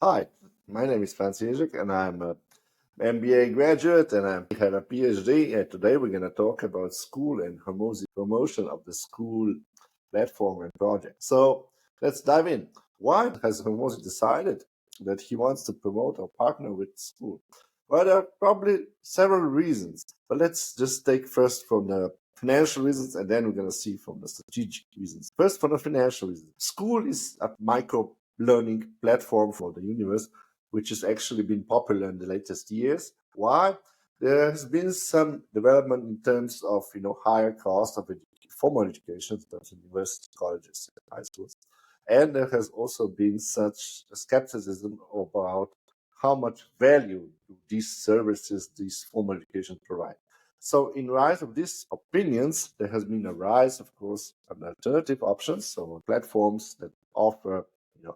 Hi, my name is Franziska and I'm an MBA graduate and I have a PhD. And today we're going to talk about Skool and Hormozi promotion of the Skool platform and project. So let's dive in. Why has Hormozi decided that he wants to promote or partner with Skool? Well, there are probably several reasons, but let's just take first from the financial reasons and then we're going to see from the strategic reasons. First, for the financial reasons. Skool is a micro learning platform for the universe, which has actually been popular in the latest years. Why? There has been some development in terms of higher cost of formal education, in terms of university, colleges, high schools, and there has also been such skepticism about how much value do these services, these formal education provide. So in rise of these opinions, there has been a rise, of course, of alternative options, so platforms that offer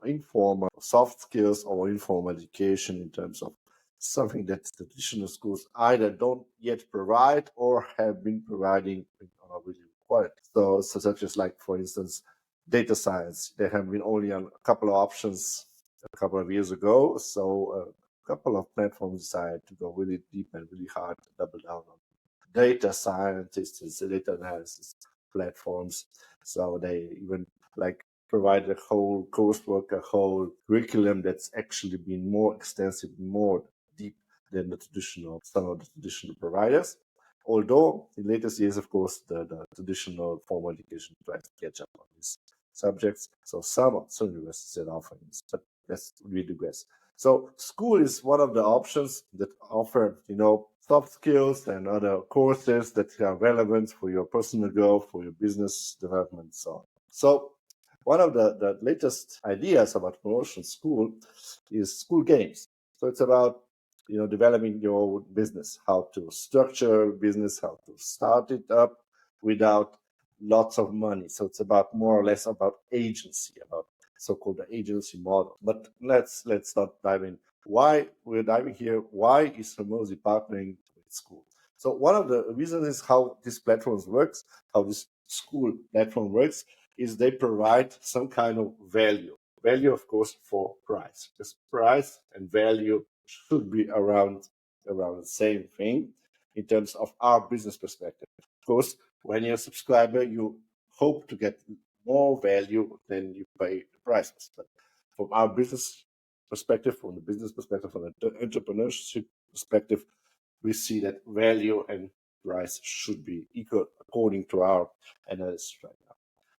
informal soft skills or informal education in terms of something that traditional schools either don't yet provide or have been providing on a really quality. So such as like, for instance, data science. There have been only a couple of options a couple of years ago. So a couple of platforms decided to go really deep and really hard to double down on data scientists, data analysis platforms. So they even like provide a whole coursework, a whole curriculum that's actually been more extensive, more deep than some of the traditional providers. Although in latest years, of course, the traditional formal education tries to catch up on these subjects. So some universities are offering this, but let's really digress. So Skool is one of the options that offer, soft skills and other courses that are relevant for your personal growth, for your business development, so on. So one of the latest ideas about promotion Skool is Skool Games. So it's about developing your own business, how to structure business, how to start it up without lots of money. So it's about more or less about agency, about so-called the agency model. But let's not dive in. Why we're diving here? Why is Hormozi partnering with Skool? So one of the reasons is how this platform works, how this Skool platform works, is they provide some kind of value. Value, of course, for price. Because price and value should be around the same thing in terms of our business perspective. Of course, when you're a subscriber, you hope to get more value than you pay the price. But from our business perspective, from the business perspective, from the entrepreneurship perspective, we see that value and price should be equal according to our analysis right now.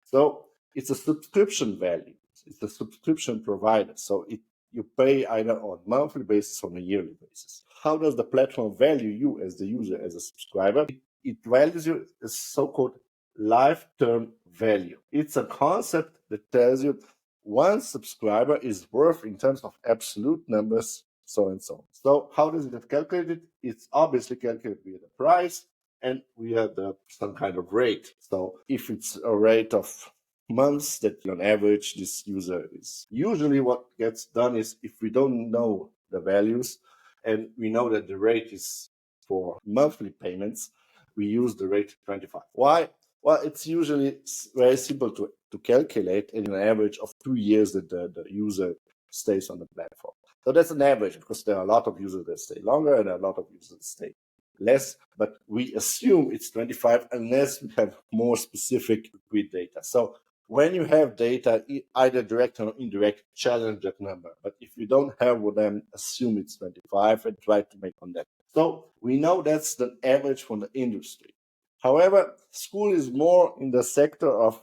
So it's a subscription value. It's a subscription provider. So you pay either on a monthly basis or on a yearly basis. How does the platform value you as the user, as a subscriber? It values you as so-called lifetime value. It's a concept that tells you one subscriber is worth in terms of absolute numbers, so and so. So how does it get calculated? It's obviously calculated with the price and we have some kind of rate. So if it's a rate of months that on average this user is, usually what gets done is if we don't know the values and we know that the rate is for monthly payments, we use the rate 25. Why? Well, it's usually very simple to calculate in an average of 2 years that the user stays on the platform. So that's an average because there are a lot of users that stay longer and a lot of users that stay less, but we assume it's 25 unless we have more specific grid data. So when you have data, either direct or indirect, challenge that number. But if you don't have, well, then assume it's 25 and try to make on that. So we know that's the average from the industry. However, Skool is more in the sector of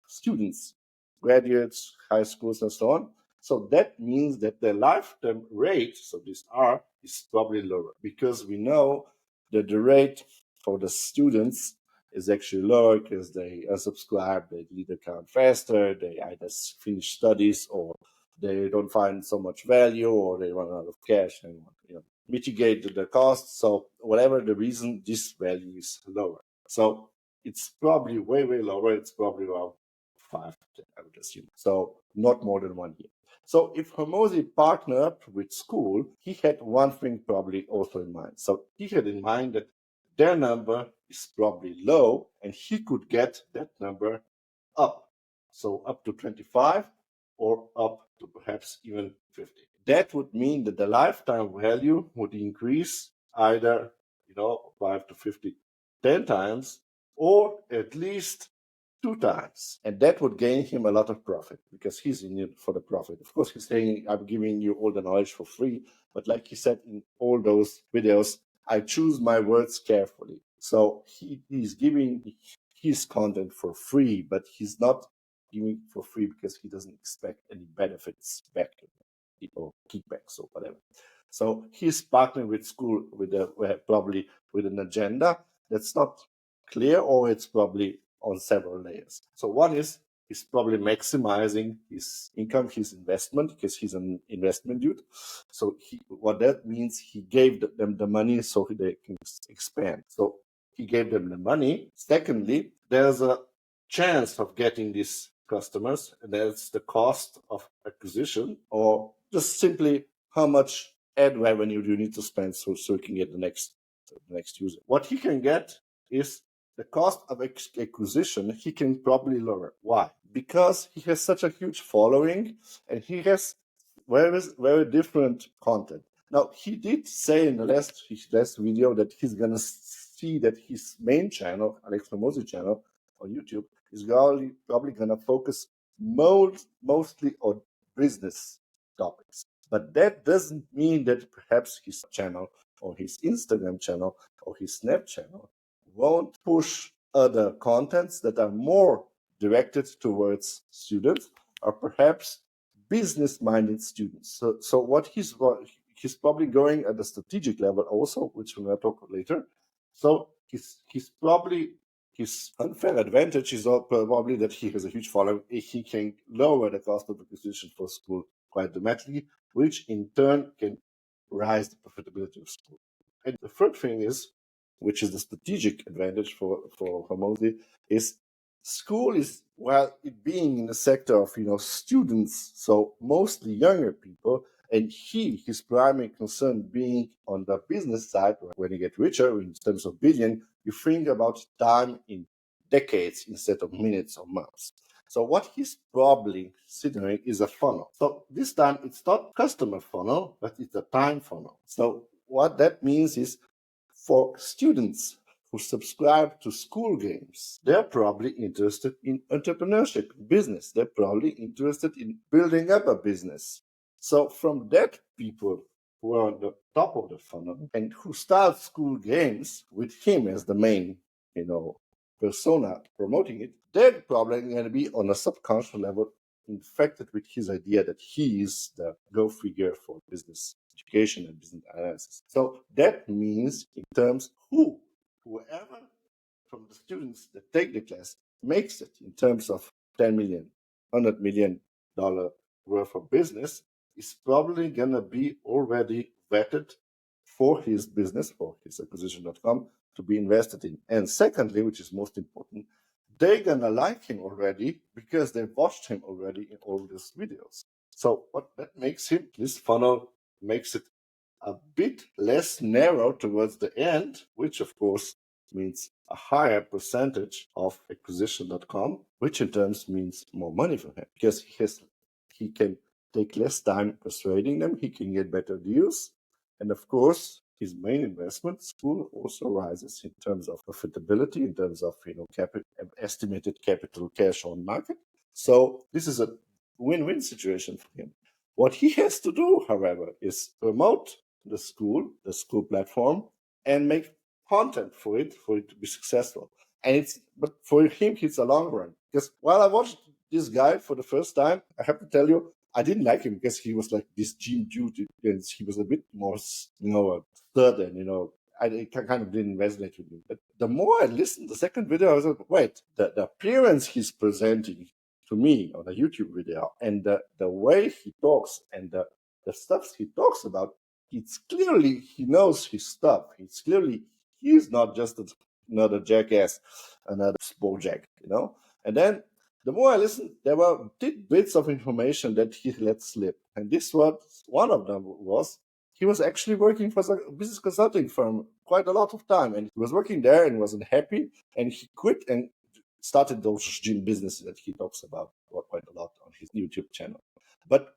students, graduates, high schools, and so on. So that means that the lifetime rate, so this R, is probably lower because we know that the rate for the students is actually lower because they unsubscribe, they delete the account faster, they either finish studies or they don't find so much value or they run out of cash and mitigate the costs. So whatever the reason, this value is lower. So it's probably way, way lower. It's probably around 5, I would assume. So not more than 1 year. So if Hormozi partnered with Skool, he had one thing probably also in mind. So he had in mind that their number is probably low and he could get that number up. So up to 25 or up to perhaps even 50. that would mean that the lifetime value would increase either, 5 to 50, 10 times, or at least 2 times. And that would gain him a lot of profit because he's in it for the profit. Of course, he's saying, I'm giving you all the knowledge for free. But like he said in all those videos, I choose my words carefully. So he's giving his content for free, but he's not giving for free because he doesn't expect any benefits back to him, or kickbacks or whatever. So he's partnering with Skool probably with an agenda that's not clear, or it's probably on several layers. So one is he's probably maximizing his income, his investment, because he's an investment dude. So what that means, he gave them the money so they can expand. So he gave them the money. Secondly, there's a chance of getting these customers, and that's the cost of acquisition, or just simply how much ad revenue do you need to spend so you can get the next user. What he can get is the cost of acquisition. He can probably lower. Why? Because he has such a huge following, and he has very different content. Now, he did say in the last video that he's gonna see that his main channel, Alex Hormozi channel on YouTube, is probably gonna focus mostly on business topics. But that doesn't mean that perhaps his channel or his Instagram channel or his Snap channel won't push other contents that are more directed towards students, or perhaps business-minded students. So what he's probably going at the strategic level also, which we're going to talk later. So his unfair advantage is probably that he has a huge following. He can lower the cost of acquisition for Skool quite dramatically, which in turn can rise the profitability of Skool. And the third thing is, which is the strategic advantage for Hormozi, is Skool is, while it being in the sector of students, so mostly younger people, and his primary concern being on the business side. When you get richer in terms of billion, you think about time in decades instead of minutes or months. So what he's probably considering is a funnel. So this time it's not customer funnel, but it's a time funnel. So what that means is, for students who subscribe to Skool Games, they're probably interested in entrepreneurship, business. They're probably interested in building up a business. So from that people who are on the top of the funnel and who start Skool Games with him as the main, persona promoting it, they're probably going to be on a subconscious level infected with his idea that he is the go figure for business education and business analysis. So that means, in terms whoever from the students that take the class makes it in terms of 10 million, $100 million worth of business, is probably gonna be already vetted for his business, for his acquisition.com, to be invested in. And secondly, which is most important, they're gonna like him already because they've watched him already in all these videos. So what that makes him, this funnel makes it a bit less narrow towards the end, which of course means a higher percentage of acquisition.com, which in turns means more money for him because he can take less time persuading them, he can get better deals, and of course his main investment, Skool, also rises in terms of profitability, in terms of estimated capital cash on market. So this is a win-win situation for him. What he has to do, however, is promote the Skool platform, and make content for it to be successful. But for him, it's a long run. Because while I watched this guy for the first time, I have to tell you, I didn't like him because he was like this gym dude, and he was a bit more, southern, I kind of didn't resonate with him. But the more I listened, the second video, I was like, wait, the appearance he's presenting to me on a YouTube video, and the way he talks, and the stuff he talks about, it's clearly he knows his stuff. It's clearly he's not just another jackass, another spojack, And then the more I listened, there were tidbits of information that he let slip. And this was one of them was he was actually working for a business consulting firm quite a lot of time. And he was working there and wasn't happy. And he quit and started those gym businesses that he talks about quite a lot on his YouTube channel. But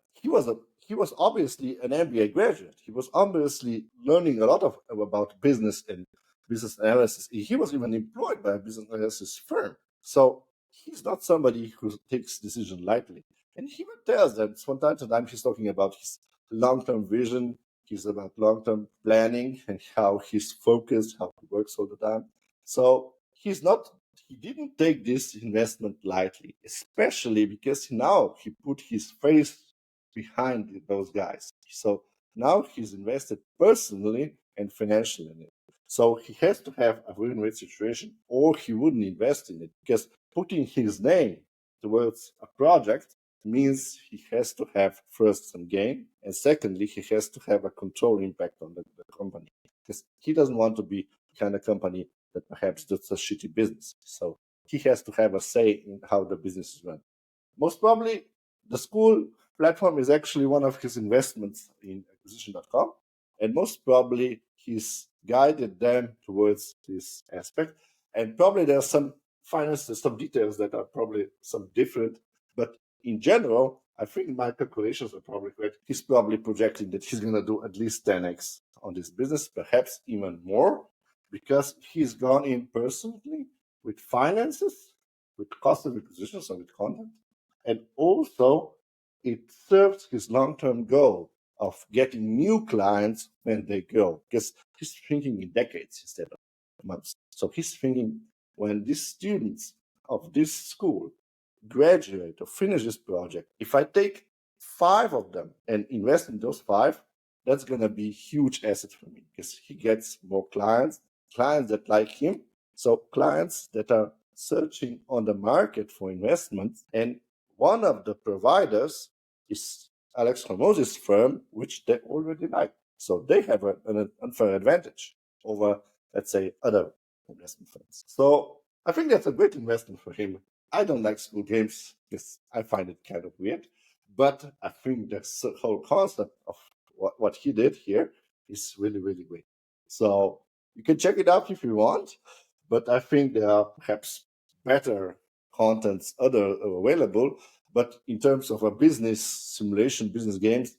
he was obviously an MBA graduate. He was obviously learning a lot about business and business analysis. He was even employed by a business analysis firm. So he's not somebody who takes decision lightly. And he even tells that from time to time he's talking about his long-term vision. He's about long-term planning and how he's focused, how he works all the time. So he didn't take this investment lightly, especially because now he put his face behind those guys. So now he's invested personally and financially in it. So he has to have a win-win situation, or he wouldn't invest in it, because putting his name towards a project means he has to have first some gain, and secondly, he has to have a control impact on the company, because he doesn't want to be the kind of company that perhaps does a shitty business. So he has to have a say in how the business is run. Most probably, the Skool platform is actually one of his investments in acquisition.com, and most probably he's guided them towards this aspect. And probably there are some finances, some details that are probably some different, but in general, I think my calculations are probably correct. He's probably projecting that he's going to do at least 10x on this business, perhaps even more, because he's gone in personally with finances, with cost of acquisition, so with content, and also it serves his long-term goal of getting new clients when they grow, because he's thinking in decades instead of months. So he's thinking when these students of this school graduate or finish this project, if I take 5 of them and invest in those 5, that's going to be a huge asset for me, because he gets more clients that like him. So clients that are searching on the market for investments, and one of the providers is Alex Hormozi's firm, which they already like. So they have an unfair advantage over, let's say, other investment firms. So I think that's a great investment for him. I don't like Skool Games because I find it kind of weird, but I think the whole concept of what he did here is really, really great. So you can check it out if you want, but I think there are perhaps better contents other available. But in terms of a business simulation, business games,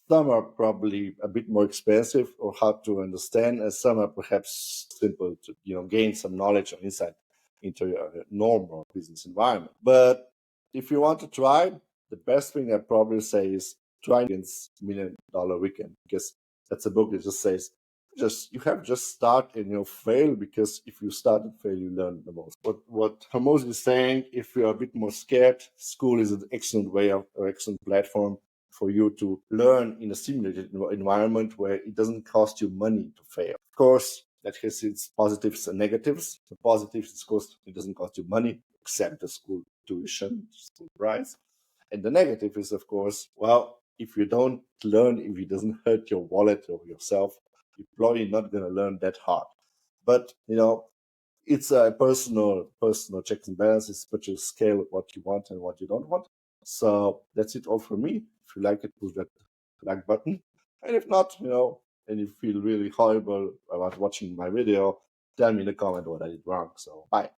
some are probably a bit more expensive or hard to understand, and some are perhaps simple to gain some knowledge or insight into a normal business environment. But if you want to try, the best thing I'd probably say is try against $1 Million Weekend, because that's a book that just says you have to just start and you'll fail, because if you start and fail, you learn the most. What Hormozi is saying, if you're a bit more scared, Skool is an excellent way or excellent platform for you to learn in a simulated environment where it doesn't cost you money to fail. Of course, that has its positives and negatives. The positives is, of course, it doesn't cost you money except the school tuition, school price. And the negative is, of course, well, if you don't learn, if it doesn't hurt your wallet or yourself, you're probably not going to learn that hard. But, it's a personal checks and balances, but you scale what you want and what you don't want. So that's it all for me. If you like it, push that like button. And if not, and you feel really horrible about watching my video, tell me in the comment what I did wrong. So bye.